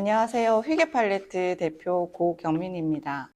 안녕하세요. 휘게 팔레트 대표 고경민입니다.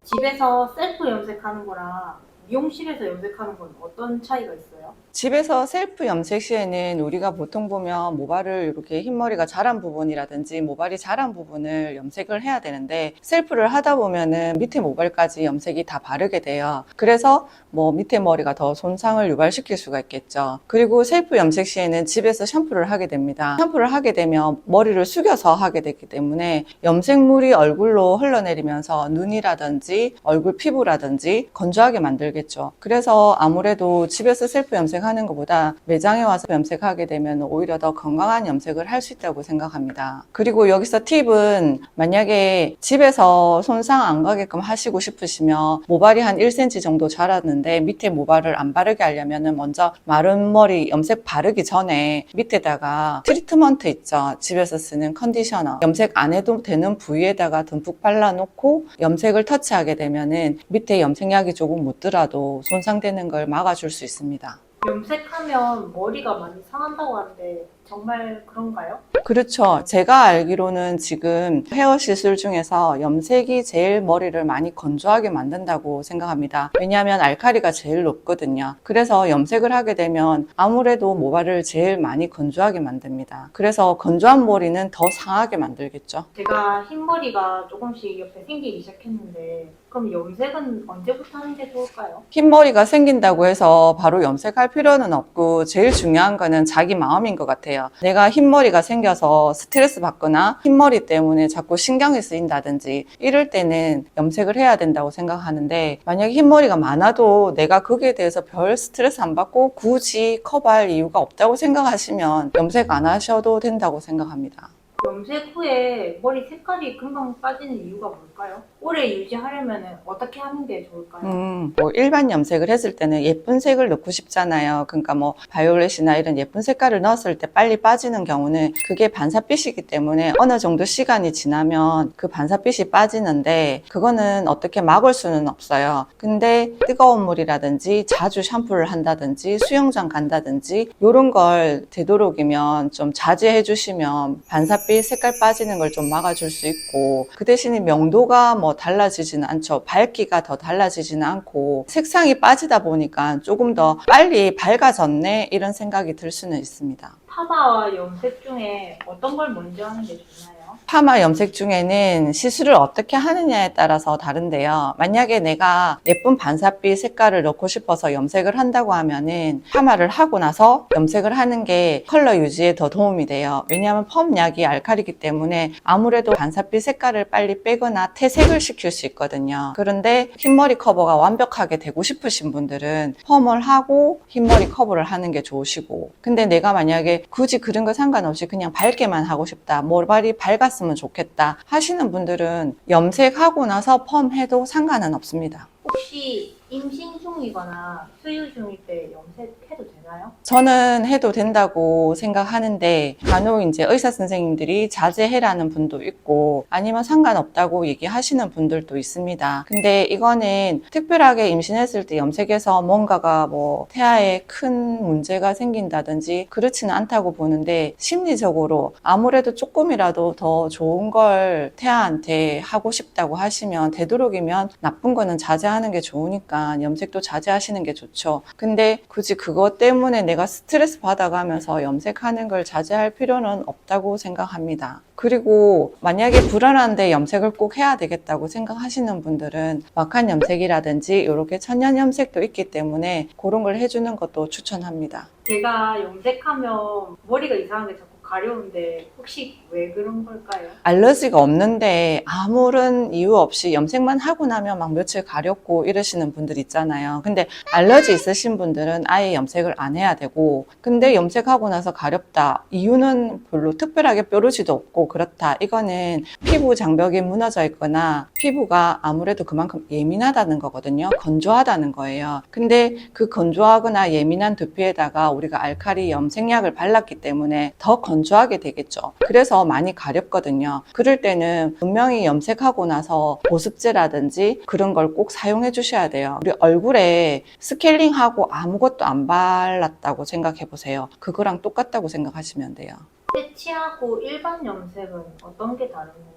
집에서 셀프 염색하는 거랑 미용실에서 염색하는 건 어떤 차이가 있어요? 집에서 셀프 염색 시에는 우리가 보통 보면 모발을 이렇게 흰머리가 자란 부분이라든지 모발이 자란 부분을 염색을 해야 되는데, 셀프를 하다 보면은 밑에 모발까지 염색이 다 바르게 돼요. 그래서 밑에 머리가 더 손상을 유발시킬 수가 있겠죠. 그리고 셀프 염색 시에는 집에서 샴푸를 하게 됩니다. 샴푸를 하게 되면 머리를 숙여서 하게 되기 때문에 염색물이 얼굴로 흘러내리면서 눈이라든지 얼굴 피부라든지 건조하게 만들겠죠. 그래서 아무래도 집에서 셀프 염색하는 것보다 매장에 와서 염색하게 되면 오히려 더 건강한 염색을 할 수 있다고 생각합니다. 그리고 여기서 팁은, 만약에 집에서 손상 안 가게끔 하시고 싶으시면 모발이 한 1cm 정도 자랐는데 밑에 모발을 안 바르게 하려면 먼저 마른 머리 염색 바르기 전에 밑에다가 트리트먼트 있죠. 집에서 쓰는 컨디셔너, 염색 안 해도 되는 부위에다가 듬뿍 발라놓고 염색을 터치하게 되면은 밑에 염색약이 조금 묻더라도 손상되는 걸 막아줄 수 있습니다. 염색하면 머리가 많이 상한다고 하는데 정말 그런가요? 그렇죠. 제가 알기로는 지금 헤어 시술 중에서 염색이 제일 머리를 많이 건조하게 만든다고 생각합니다. 왜냐하면 알칼리가 제일 높거든요. 그래서 염색을 하게 되면 아무래도 모발을 제일 많이 건조하게 만듭니다. 그래서 건조한 머리는 더 상하게 만들겠죠. 제가 흰머리가 조금씩 옆에 생기기 시작했는데 그럼 염색은 언제부터 하는 게 좋을까요? 흰머리가 생긴다고 해서 바로 염색할 필요는 없고, 제일 중요한 거는 자기 마음인 것 같아요. 내가 흰머리가 생겨서 스트레스 받거나 흰머리 때문에 자꾸 신경이 쓰인다든지 이럴 때는 염색을 해야 된다고 생각하는데, 만약에 흰머리가 많아도 내가 거기에 대해서 별 스트레스 안 받고 굳이 커버할 이유가 없다고 생각하시면 염색 안 하셔도 된다고 생각합니다. 염색 후에 머리 색깔이 금방 빠지는 이유가 뭘까요? 오래 유지하려면 어떻게 하는 게 좋을까요? 일반 염색을 했을 때는 예쁜 색을 넣고 싶잖아요. 그러니까 바이올렛이나 이런 예쁜 색깔을 넣었을 때 빨리 빠지는 경우는 그게 반사빛이기 때문에 어느 정도 시간이 지나면 그 반사빛이 빠지는데, 그거는 어떻게 막을 수는 없어요. 근데 뜨거운 물이라든지 자주 샴푸를 한다든지 수영장 간다든지 이런 걸 되도록이면 좀 자제해 주시면 반사빛 색깔 빠지는 걸 좀 막아줄 수 있고, 그 대신에 명도가 달라지지는 않죠. 밝기가 더 달라지지는 않고 색상이 빠지다 보니까 조금 더 빨리 밝아졌네 이런 생각이 들 수는 있습니다. 파마와 염색 중에 어떤 걸 먼저 하는 게 좋나요? 파마 염색 중에는 시술을 어떻게 하느냐에 따라서 다른데요. 만약에 내가 예쁜 반사빛 색깔을 넣고 싶어서 염색을 한다고 하면은 파마를 하고 나서 염색을 하는 게 컬러 유지에 더 도움이 돼요. 왜냐하면 펌약이 알칼리이기 때문에 아무래도 반사빛 색깔을 빨리 빼거나 퇴색을 시킬 수 있거든요. 그런데 흰머리 커버가 완벽하게 되고 싶으신 분들은 펌을 하고 흰머리 커버를 하는 게 좋으시고, 근데 내가 만약에 굳이 그런 거 상관없이 그냥 밝게만 하고 싶다, 모발이 밝았으면 좋겠다 하시는 분들은 염색하고 나서 펌해도 상관은 없습니다. 혹시 임신 중이거나 수유 중일 때 염색해도 되나요? 저는 해도 된다고 생각하는데, 간혹 이제 의사 선생님들이 자제해라는 분도 있고 아니면 상관없다고 얘기하시는 분들도 있습니다. 근데 이거는 특별하게 임신했을 때 염색해서 뭔가가 태아에 큰 문제가 생긴다든지 그렇지는 않다고 보는데, 심리적으로 아무래도 조금이라도 더 좋은 걸 태아한테 하고 싶다고 하시면 되도록이면 나쁜 거는 자제하는 게 좋으니까 염색도 자제하시는 게 좋죠. 근데 굳이 그것 때문에 내가 스트레스 받아가면서 염색하는 걸 자제할 필요는 없다고 생각합니다. 그리고 만약에 불안한데 염색을 꼭 해야 되겠다고 생각하시는 분들은 막한 염색이라든지 이렇게 천연 염색도 있기 때문에 그런 걸 해주는 것도 추천합니다. 제가 염색하면 머리가 이상하게 자꾸 가려운데 혹시 왜 그런 걸까요? 알러지가 없는데 아무런 이유 없이 염색만 하고 나면 막 며칠 가렵고 이러시는 분들 있잖아요. 근데 알러지 있으신 분들은 아예 염색을 안 해야 되고, 근데 염색하고 나서 가렵다, 이유는 별로 특별하게 뾰루지도 없고 그렇다, 이거는 피부 장벽이 무너져 있거나 피부가 아무래도 그만큼 예민하다는 거거든요. 건조하다는 거예요. 근데 그 건조하거나 예민한 두피에다가 우리가 알칼리 염색약을 발랐기 때문에 더 건조하게 되겠죠. 그래서 많이 가렵거든요. 그럴 때는 분명히 염색하고 나서 보습제라든지 그런 걸 꼭 사용해 주셔야 돼요. 우리 얼굴에 스케일링하고 아무것도 안 발랐다고 생각해 보세요. 그거랑 똑같다고 생각하시면 돼요. 패치하고 일반 염색은 어떤 게 다른 건가요?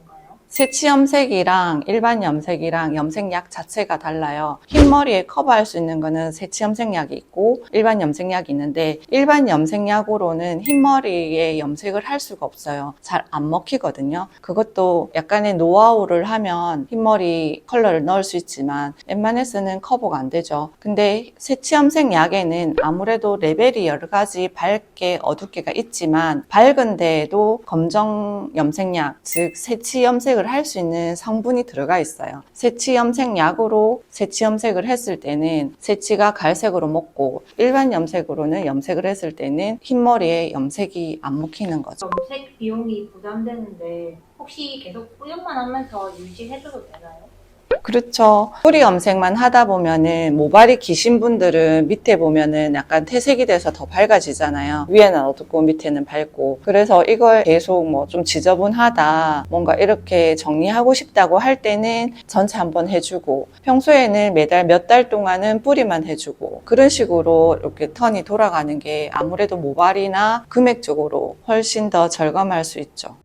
새치 염색이랑 일반 염색이랑 염색약 자체가 달라요. 흰머리에 커버할 수 있는 거는 새치 염색약이 있고 일반 염색약이 있는데, 일반 염색약으로는 흰머리에 염색을 할 수가 없어요. 잘 안 먹히거든요. 그것도 약간의 노하우를 하면 흰머리 컬러를 넣을 수 있지만 웬만해서는 커버가 안 되죠. 근데 새치 염색약에는 아무래도 레벨이 여러 가지 밝게 어둡게가 있지만, 밝은데에도 검정 염색약, 즉 새치 염색을 할 수 있는 성분이 들어가 있어요. 새치 염색약으로 새치 염색을 했을 때는 새치가 갈색으로 먹고, 일반 염색으로는 염색을 했을 때는 흰머리에 염색이 안 먹히는 거죠. 염색 비용이 부담되는데 혹시 계속 뿌용만 하면서 유지해줘도 되나요? 그렇죠. 뿌리 염색만 하다 보면은 모발이 기신 분들은 밑에 보면은 약간 퇴색이 돼서 더 밝아지잖아요. 위에는 어둡고 밑에는 밝고. 그래서 이걸 계속 뭐 좀 지저분하다, 뭔가 이렇게 정리하고 싶다고 할 때는 전체 한번 해주고, 평소에는 매달 몇 달 동안은 뿌리만 해주고, 그런 식으로 이렇게 턴이 돌아가는 게 아무래도 모발이나 금액적으로 훨씬 더 절감할 수 있죠.